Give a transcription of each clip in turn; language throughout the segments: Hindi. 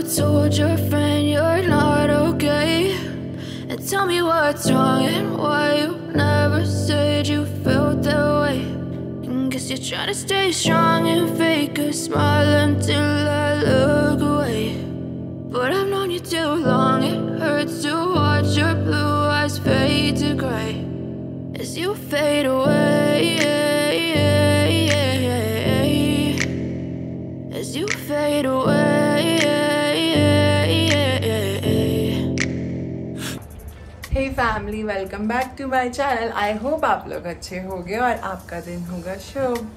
told your friend you're not okay, and tell me what's wrong and why you never said you felt that way. And guess you're trying to stay strong and fake a smile until I look away. But I've known you too long, it hurts to watch your blue eyes fade to gray as you fade away, as you fade away. Hey family, welcome back to my channel. I hope आप लोग अच्छे होंगे और आपका दिन होगा शुभ।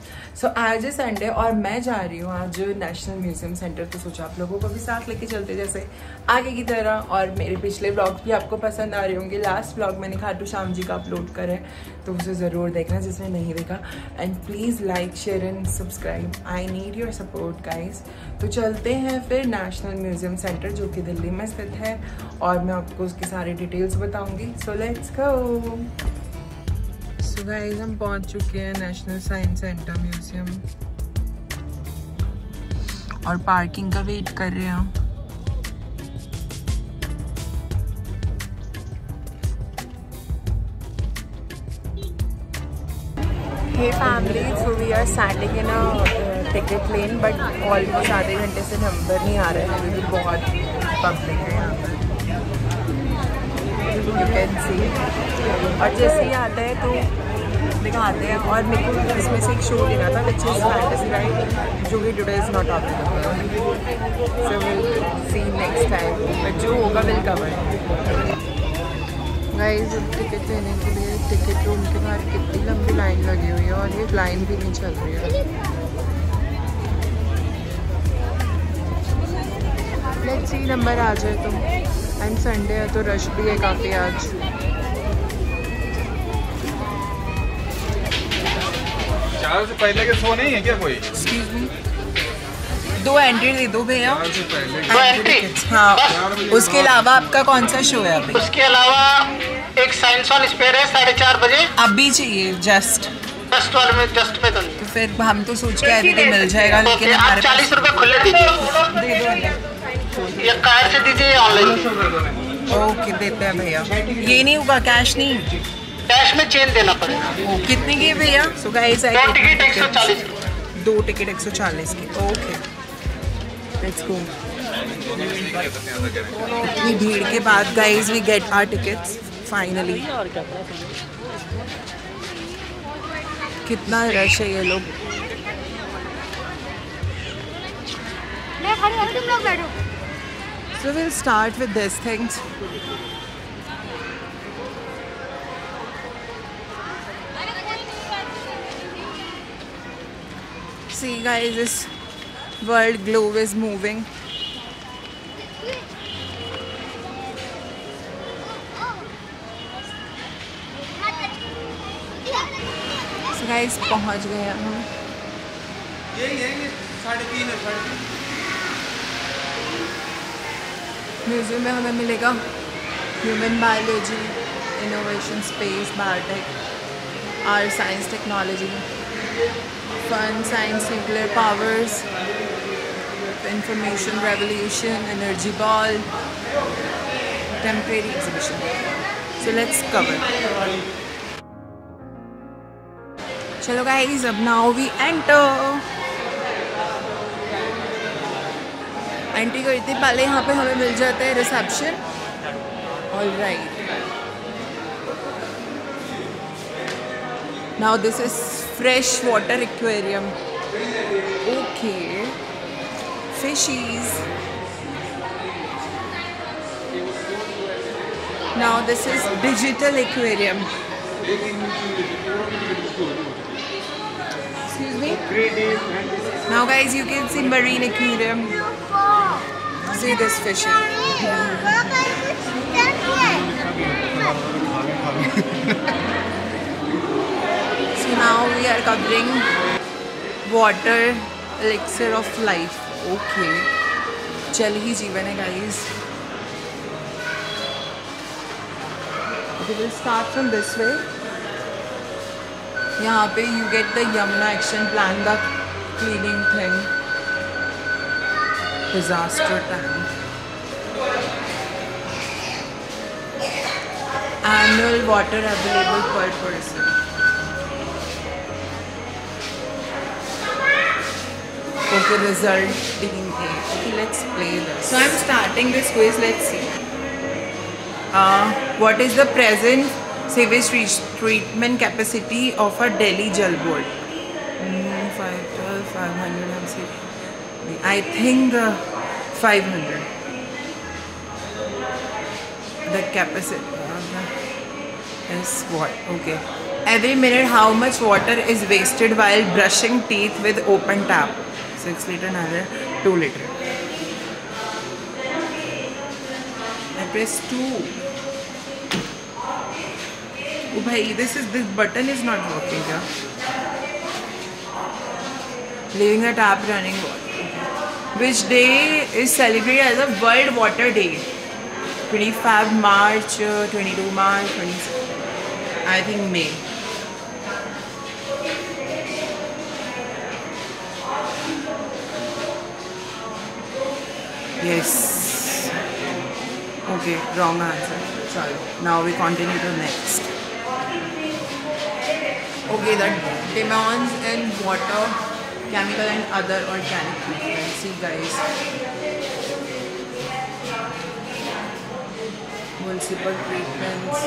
सो आज है संडे और मैं जा रही हूँ आज नेशनल म्यूजियम सेंटर। तो सोचा आप लोगों को भी साथ लेके चलते जैसे आगे की तरह। और मेरे पिछले व्लॉग्स भी आपको पसंद आ रहे होंगे। लास्ट व्लॉग मैंने खाटू श्याम जी का अपलोड करा है, तो उसे ज़रूर देखना जिसने नहीं देखा। And please like share and subscribe, I need your support guys. तो चलते हैं फिर नेशनल म्यूजियम सेंटर जो कि दिल्ली में स्थित है, और मैं आपको उसकी सारी डिटेल्स बताऊंगी। So let's go. So guys, हम पहुंच चुके हैं नेशनल साइंस सेंटर म्यूजियम और पार्किंग का वेट कर रहे हैं हम। Hey family, so we are standing in a ticket lane, but almost आधे घंटे से नंबर नहीं आ रहा है क्योंकि बहुत पब्लिक है यहाँ पर, यू कैन सी। और जैसे ही आता है तो दिखाते हैं। और मेरे को इसमें से एक शो लेना था विच इज़ फैंटेसी राइड, जो कि today is not available, so will see next time, but जो होगा विल कवर। गाइस, अब टिकट लेने के लिए टिकट रूम के बाहर कितनी लंबी लाइन लगी हुई है, और ये लाइन भी नहीं चल रही है। लेट्स सी नंबर आ जाए तो। एंड संडे है तो रश भी है काफ़ी आज। चार से पहले के शो नहीं है क्या कोई? एक्सक्यूज मी, 2 एंट्री दे दो भैया। 2 एंट्री? हाँ, उसके अलावा आपका कौन सा शो है अभी? उसके अलावा एक साइंस वाला स्पेयर है 4:30 बजे। अभी चाहिए जस्ट वाले में, जस्ट में तो नहीं। तो फिर हम तो सोच के आए थे कि मिल जाएगा, लेकिन आप 40 रुपए खुले दीजिए, दे दो। या कार्ड से दीजिए या ऑनलाइन। ओके, देते हैं भैया। ये नहीं होगा, कैश नहीं? कैश में चेंज देना पड़ेगा। कितने की भैया? So guys, 2 ticket 140। 2 टिकट 140 की। Okay, let's go. इतनी भीड़ के बाद guys we get our tickets finally. कितना रश है ये लोग। तुम लोग बैठो। So we'll start with these things. See guys, this world globe is moving. So guys, पहुंच गए हम। म्यूजियम में हमें मिलेगा human biology, innovation space, biotech, art science technology, fun science, nuclear powers, information revolution, energy ball, temporary exhibition. So let's cover. चलो गाइस, अब नाउ वी एंटर। एंट्री करते पहले यहाँ पे हमें मिल जाता है reception. All right, now this is fresh water aquarium. Okay, fishes. Now this is digital aquarium. Excuse me? Now guys, you can see marine aquarium. See this fishing. So now we are covering water elixir of life. Okay, जल ही जीवन है guys. Okay, we'll start from this way. यहाँ पे you get the Yamuna action plan, the cleaning thing, disaster tank. Annual water available per person. Okay, result team A. Okay, let's play this. So I'm starting this quiz. Let's see. What is the present sewage treatment capacity of a Delhi Jal Board? 500. I think 500. The capacity is what? Okay. Every minute, how much water is wasted while brushing teeth with open tap? 6 liter, 2 liter. I press 2. Oh, bhai, this button is not working. Yeah? Leaving the tap running. Which day is celebrated as a World Water Day? 25 March, 22 March, 26. I think May. Yes. Okay, wrong answer. Sorry. Now we continue to next. Okay, the demands in water, chemical and other organic treatments. See guys. Municipal treatments.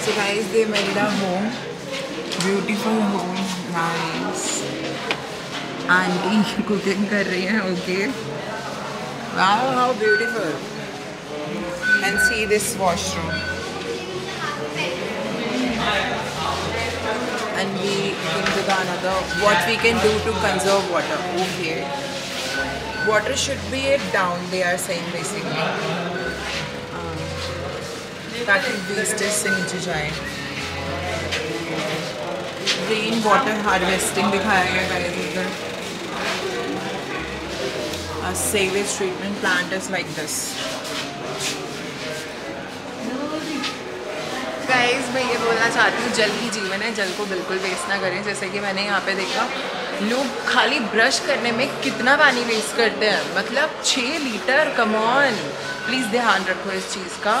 So guys, they made a home. Beautiful home. Nice. Auntie cooking kar rahi hai. Okay. Wow, how beautiful. And see this washroom. And we into the another. What we can do to conserve water. Okay. Water should be down, they are saying basically. ताकि वेस्टेज से नीचे जाए. रेन वाटर हार्वेस्टिंग दिखाया गया गाइस उधर. A sewage treatment plant is like this. Guys मैं ये बोलना चाहती हूँ, जल ही जीवन है, जल को बिल्कुल वेस्ट ना करें. जैसे कि मैंने यहाँ पे देखा लोग खाली ब्रश करने में कितना पानी वेस्ट करते हैं. मतलब 6 लीटर. कम ऑन, प्लीज़ ध्यान रखो इस चीज़ का.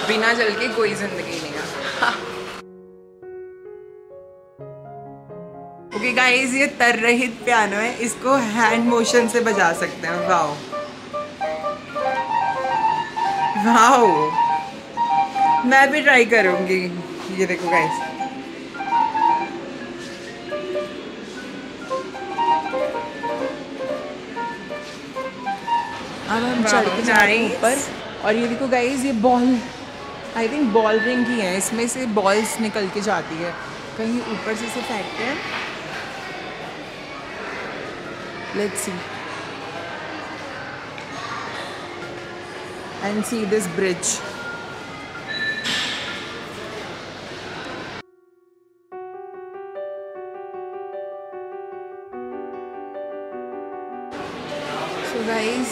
बिना जल के कोई ज़िंदगी नहीं है. ओके गाइस, ये तर रहित पियानो है. इसको हैंड मोशन से बजा सकते हैं. वाओ वाओ, मैं भी ट्राई करूँगी. ये देखो गाइस. अब हम चढ़ के जा रहे हैं ऊपर. और ये देखो गाइस, ये ball, I think ball ring ही है. इसमें से बॉल्स निकल के जाती है. कहीं ऊपर से फेंकते हैं. Let's see and see this bridge. So guys,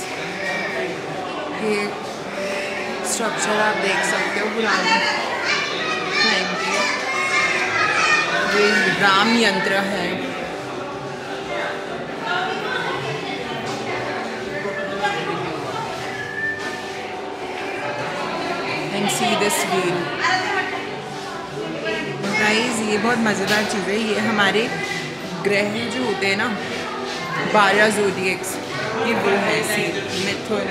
ये स्ट्रक्चर आप देख सकते हो पुराने टाइम के. ये राम यंत्र है. And see this wheel. Guys, ये बहुत मज़ेदार चीज़ है. ये हमारे ग्रह जो होते हैं ना, 12 ज़ोडिएक्स, ये वो है. सी मिथुन,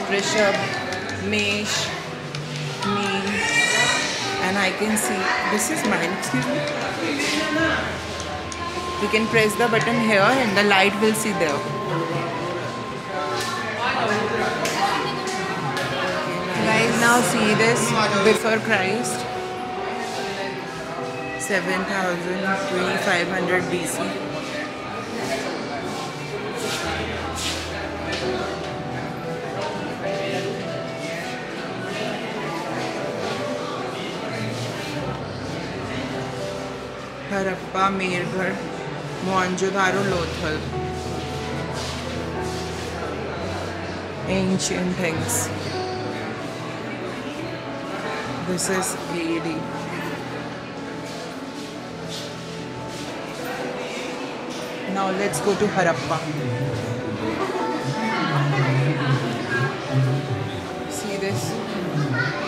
वृषभ, मेष, mean, and I can see this is mine. Excuse me. You can press the button here and the light will see there. Guys, now see this before Christ. 7,500 BC. Harappa, Mehrgarh, Mohenjodaro, Lothal. Ancient things. This is AD. Now let's go to Harappa.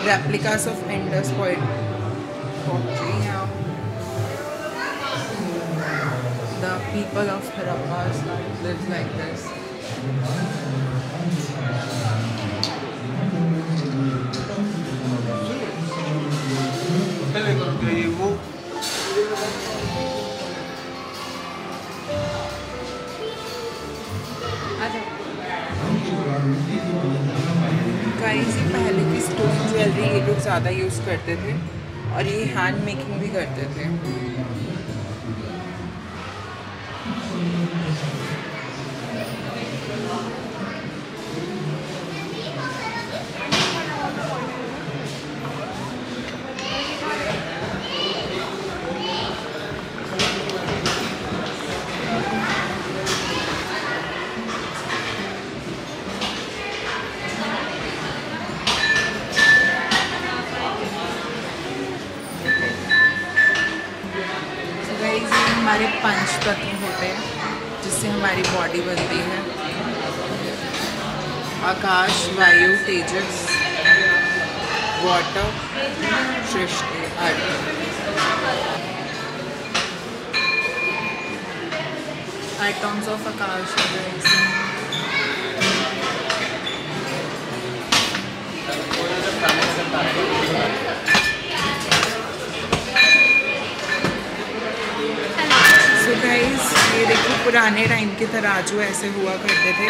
replicas of Indus pottery here. The people of Harappa lives like this. Guys, ये पहले की स्टोन ज्वेलरी ये लोग ज़्यादा यूज़ करते थे और ये हैंड मेकिंग भी करते थे। हमारे पंच तत्व होते हैं जिससे हमारी बॉडी बनती है। आकाश, वायु, तेजस, वाटर, सृष्टि, अर्थ। एटम्स ऑफ आकाश सो गाइस, ये देखो पुराने टाइम के तराजू ऐसे हुआ करते थे।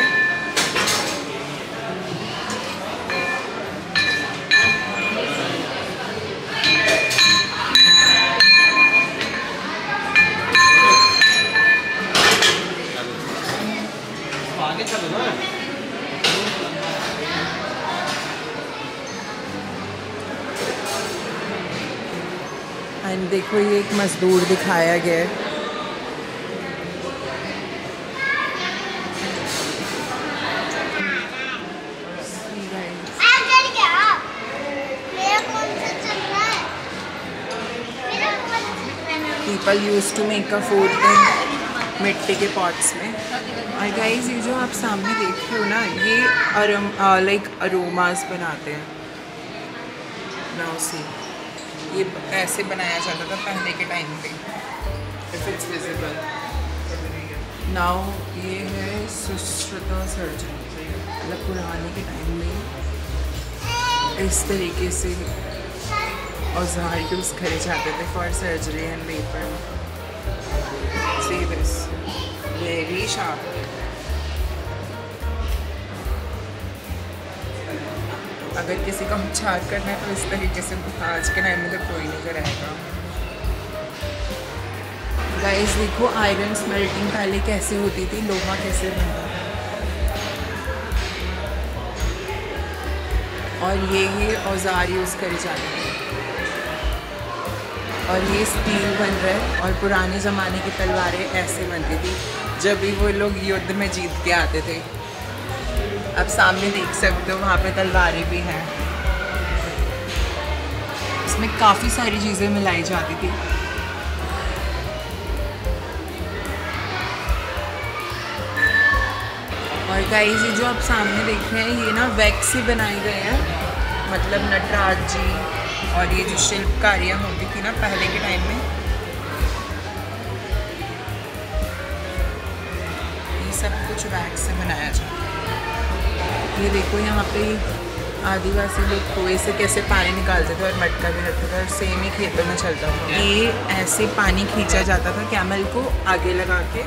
आगे चलो ना। एंड देखो, ये एक मजदूर दिखाया गया है। People used to make a food in मिट्टी के पॉट्स में। और गाइस, ये जो आप सामने देख रहे हो ना, ये लाइक अरोमास बनाते हैं। नाउ सी, ये ऐसे बनाया जाता था पहले के टाइम पे। इफ इट्स विजिबल नाउ, ये है सुश्रुता सर्जन, मतलब पुराने के टाइम में इस तरीके से औजार यूज़ करे जाते थे for surgery and labour. See this, very sharp. अगर किसी का उपचार करना है तो इस तरीके से आज के टाइम में तो कोई नहीं कराएगा। गाइस देखो, आयरन स्मेल्टिंग पहले कैसे होती थी, लोहा कैसे बनता था। और ये औजार यूज़ करे जाते थे। और ये स्टील बन रहा है। और पुराने ज़माने की तलवारें ऐसे बनती थी जब भी वो लोग युद्ध में जीत के आते थे। अब सामने देख सकते हो, वहाँ पे तलवारें भी हैं। इसमें काफ़ी सारी चीज़ें मिलाई जाती थी। और गाइस, ये जो आप सामने देख रहे हैं, ये ना वैक्स से बनाए गए हैं। मतलब नटराज जी और ये जो शिल्पकारियाँ होती थी ना पहले के टाइम में, ये सब कुछ वैक्स से बनाया जाता है। ये देखो, यहाँ पे आदिवासी लोग कुएं से कैसे पानी निकालते थे और मटका भी रखते थे और सेम ही खेतों में चलता था। ये ऐसे पानी खींचा जाता था कैमल को आगे लगा के।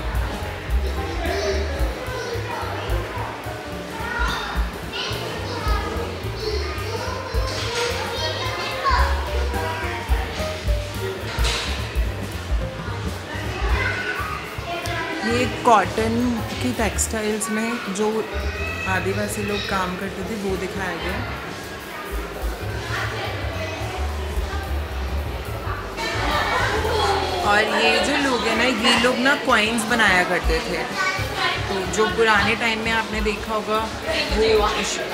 ये कॉटन की टेक्सटाइल्स में जो आदिवासी लोग काम करते थे वो दिखाया गया। और ये जो लोग हैं ना, ये लोग ना कॉइन्स बनाया करते थे। तो जो पुराने टाइम में आपने देखा होगा, वो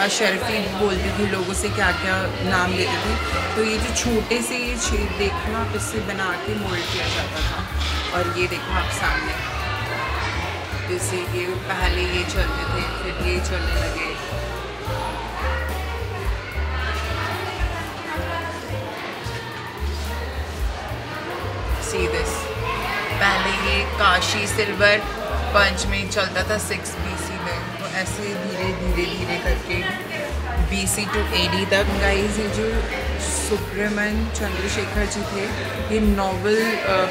अशरफी बोलती थी, लोगों से क्या क्या नाम लेते थे। तो ये जो छोटे से ये छेद देखो आप, इससे बना के मोल्ड किया जाता था। और ये देखो आप सामने, जैसे ये पहले ये चलते थे, फिर ये चलने लगे। सी दिस, पहले ये काशी सिल्वर पंच में चलता था 6 BC में, तो ऐसे धीरे धीरे धीरे करके BC to AD तक। गाइस ये जो सुब्रमण्यम चंद्रशेखर जी थे, ये नोबेल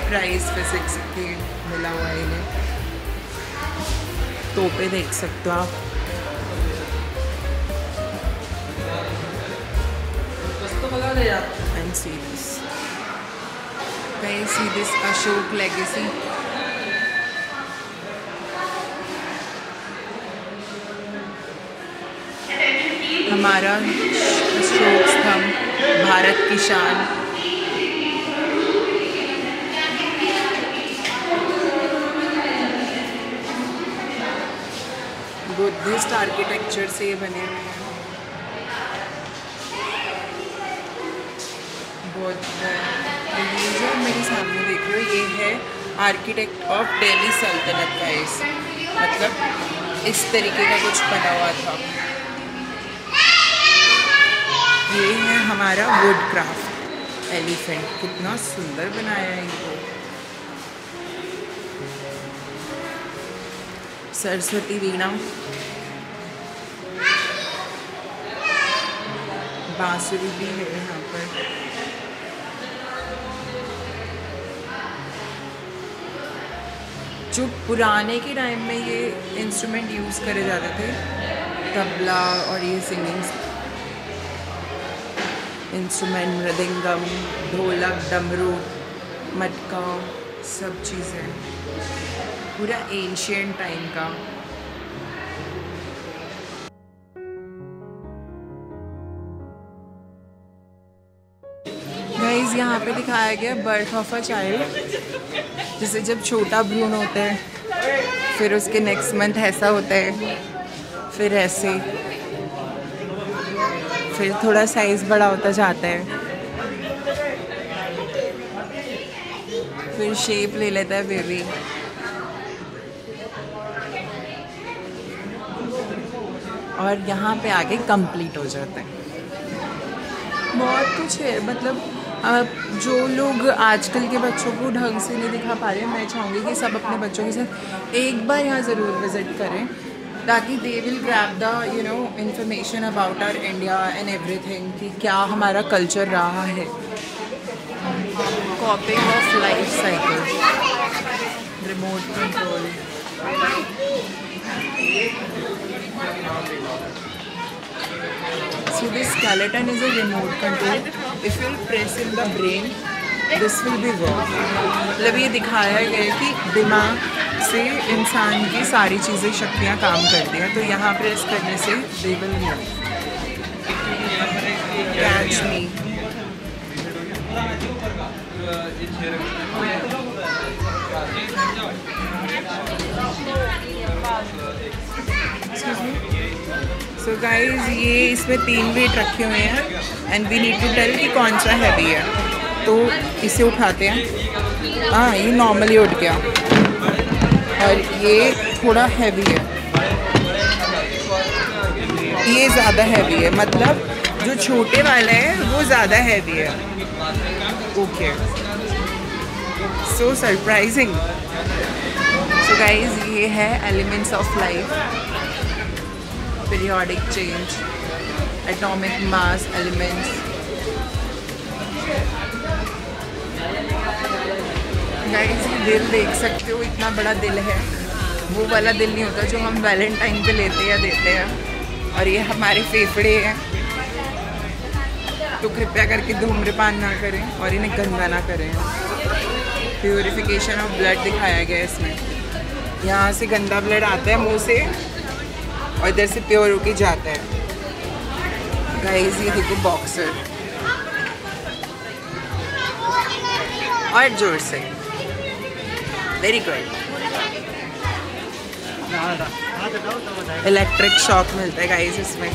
प्राइज फिजिक्स के मिला हुआ है इन्हें। तोपे देख सकते हो आप। And see this. Guys, see this Ashok legacy. हमारा अशोक स्तंभ, भारत की शान। बुद्धिस्ट आर्किटेक्चर से ये बने हुए हैं। ये जो मेरे सामने देख रहे हो, ये है आर्किटेक्ट ऑफ दिल्ली सल्तनत का। इस मतलब इस तरीके का कुछ बना हुआ था। ये है हमारा वुड क्राफ्ट एलिफेंट, कितना सुंदर बनाया है इनको। सरस्वती वीणा, बांसुरी भी है यहाँ पर। जो पुराने के टाइम में ये इंस्ट्रूमेंट यूज़ करे जाते थे, तबला और ये सिंगिंग इंस्ट्रूमेंट, मृदंगम, ढोलक, डमरू, मटका, सब चीज़ें पूरा एंशिएंट टाइम का। गाइस यहाँ पे दिखाया गया बर्थ ऑफ अ चाइल्ड, जैसे जब छोटा भ्रूण होता है, फिर उसके नेक्स्ट मंथ ऐसा होता है, फिर ऐसे, फिर थोड़ा साइज बड़ा होता जाता है, फिर शेप ले लेता है बेबी। और यहाँ पे आके कंप्लीट हो जाता है। बहुत कुछ है, मतलब जो लोग आजकल के बच्चों को ढंग से नहीं दिखा पा रहे, मैं चाहूँगी कि सब अपने बच्चों के साथ एक बार यहाँ ज़रूर विज़िट करें, ताकि they will grab the information about our India and everything, कि क्या हमारा कल्चर रहा है। Coping of life cycle, remote control. So this skeleton is a remote control. If you press in the brain, this will be work. मतलब ये दिखाया गया है कि दिमाग से इंसान की सारी चीज़ें, शक्तियाँ काम करती हैं, तो यहाँ प्रेस करने से they will move. Catch me. Excuse me. So guys ये इसमें 3 वेट रखे हुए हैं and we need to tell कि कौन सा हैवी है। तो इसे उठाते हैं, हाँ ये नॉर्मली उठ गया, और ये थोड़ा हैवी है, ये ज़्यादा हैवी है, मतलब जो छोटे वाला है वो ज़्यादा हैवी है। ओके, सो सरप्राइजिंग। सो गाइज ये है elements of life, periodic change, atomic mass elements। Guys ये दिल देख सकते हो, इतना बड़ा दिल है। वो वाला दिल नहीं होता जो हम वैलेंटाइन पे लेते या देते हैं। और ये हमारे फेफड़े हैं, तो कृपया करके धूम्रपान ना करें और इन्हें गंदा ना करें। प्योरिफिकेशन ऑफ ब्लड दिखाया गया है इसमें। यहाँ से गंदा ब्लड आता है मुंह से, और इधर से प्योर होके जाता है। गाइस ये देखो बॉक्सर, और जोर से, वेरी गुड। इलेक्ट्रिक शॉक मिलता है गाइस इसमें।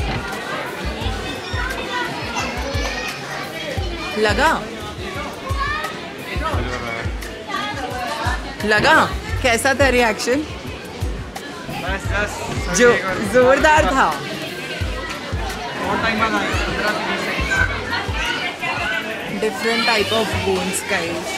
लगा कैसा था रिएक्शन? जो जोरदार था। Different type of bones guys.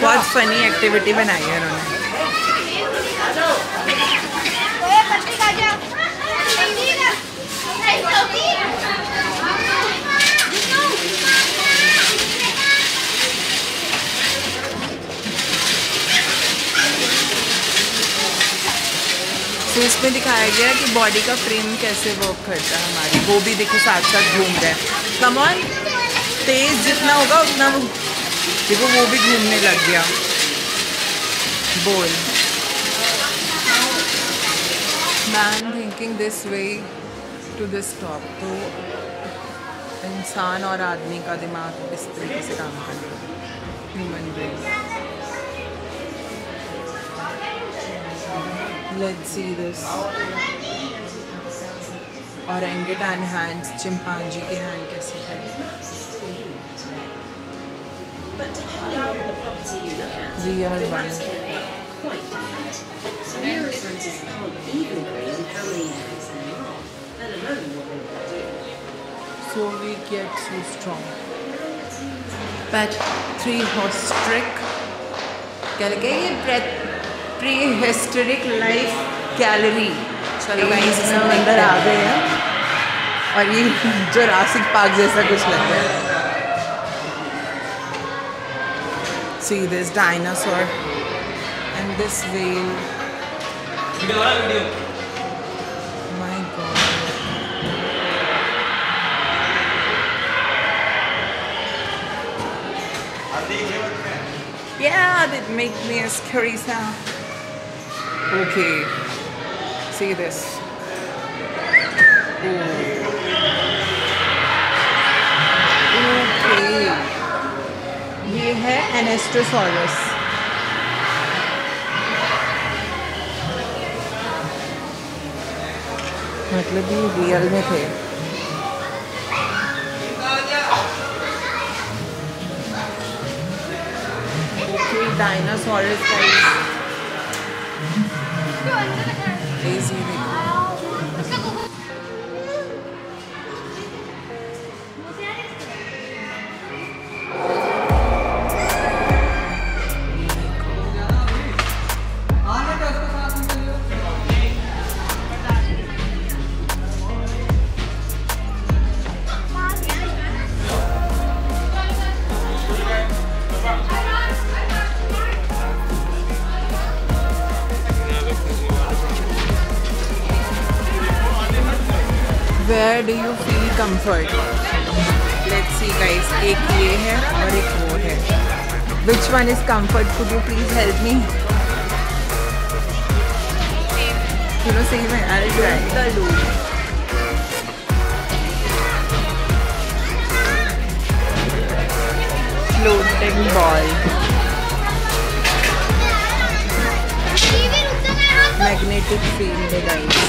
बहुत फनी एक्टिविटी बनाई है उन्होंने। तो इसमें दिखाया गया कि बॉडी का फ्रेम कैसे वर्क करता है हमारी, वो भी देखो साथ साथ घूम रहे हैं। कम ऑन, तेज जितना होगा उतना देखो वो भी घूमने लग गया। बोल man thinking this way to this top. तो इंसान और आदमी का दिमाग इस तरीके से काम करेगा, human brain. Let's see this. Orangutan hands, chimpanzee के hand कैसे है? We are one. So we get so strong. But 3 horse trick. क्या लगे ये प्रीहिस्टोरिक लाइफ गैलरी। चलो गाइस इसमें अंदर आ गए हैं और ये जुरासिक पार्क जैसा कुछ लग रहा है। See this dinosaur and this whale. My God. Yeah, that make me a scary sound. Okay, see this. Okay, ये है एनेस्टोसॉरस। मतलब ये रियल में थे। Okay, dinosaurs guys. Easy Where do you feel comfort? Let's see guys, एक ये है और एक वो है। Which one is comfort? Could you please help me? You know, same way, I'll try. The loop. Floating ball. Magnetic field guys.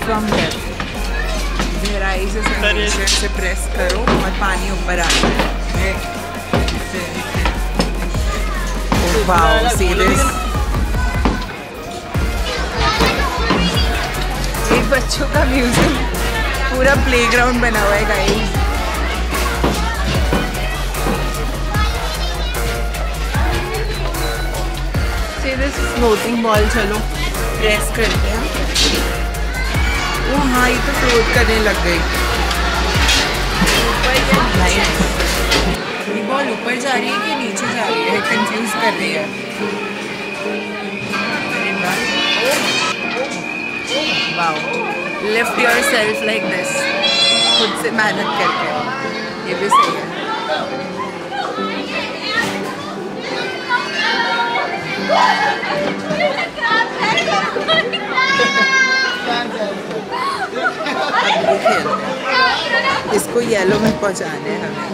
From left. गहराई से सेंसेशन से प्रेस करो और पानी ऊपर आता है। Oh wow, see this? एक बच्चों का म्यूजियम, पूरा प्लेग्राउंड बना हुआ है guys. See this floating ball, चलो प्रेस करते हैं। वो हाँ, ये तो फ्लोट करने लग गई। ये बॉल ऊपर जा रही है कि नीचे जा रही है, कंफ्यूज कर रही है। Wow, lift yourself like this, खुद से मेहनत करके, ये भी सही है। इसको येलो में पहुंचाने हैं हमें।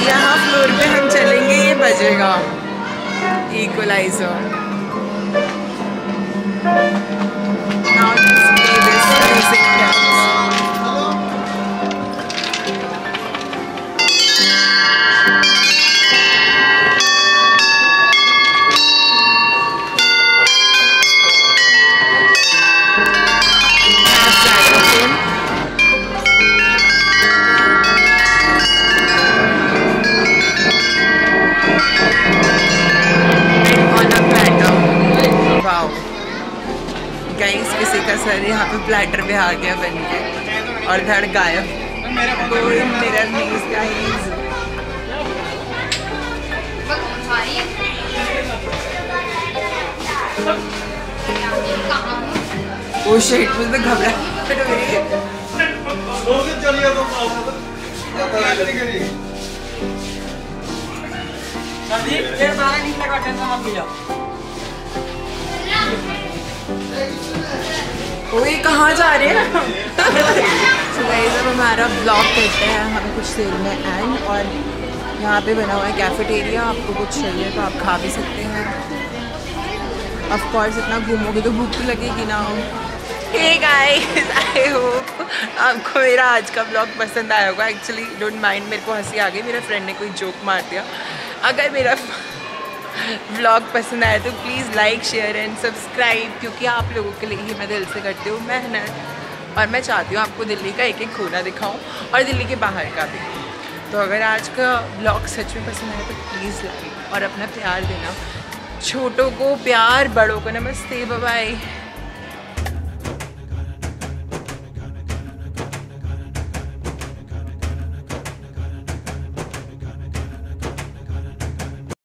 यहाँ फ्लोर पे हम चलेंगे, ये बजेगा equaliser. Now let's play this music dance. Better पे आ गया बन के और धड़ गायब। कोई मेरा नीज गाइस। ओ शिट, मुझे घबराहट हो रही है। ओए कहाँ जा रहे हैं? So guys, अब हमारा ब्लॉग करते हैं हम कुछ देर में एंड, और यहाँ पे बना हुआ है कैफेटेरिया। आपको कुछ चाहिए तो आप खा भी सकते हैं। ऑफ कोर्स इतना घूमोगे तो भूख तो लगेगी ना। हे गाइस, आई होप आपको मेरा आज का ब्लॉग पसंद आया होगा। एक्चुअली डोंट माइंड, मेरे को हंसी आ गई, मेरे फ्रेंड ने कोई जोक मार दिया। अगर मेरा व्लॉग पसंद आया तो please like share and subscribe, क्योंकि आप लोगों के लिए ही मैं दिल से करती हूँ मेहनत, और मैं चाहती हूँ आपको दिल्ली का एक एक कोना दिखाऊँ और दिल्ली के बाहर का भी। तो अगर आज का व्लॉग सच में पसंद आया तो प्लीज़ लाइक और अपना प्यार देना। छोटों को प्यार, बड़ों को नमस्ते, बाय बाय।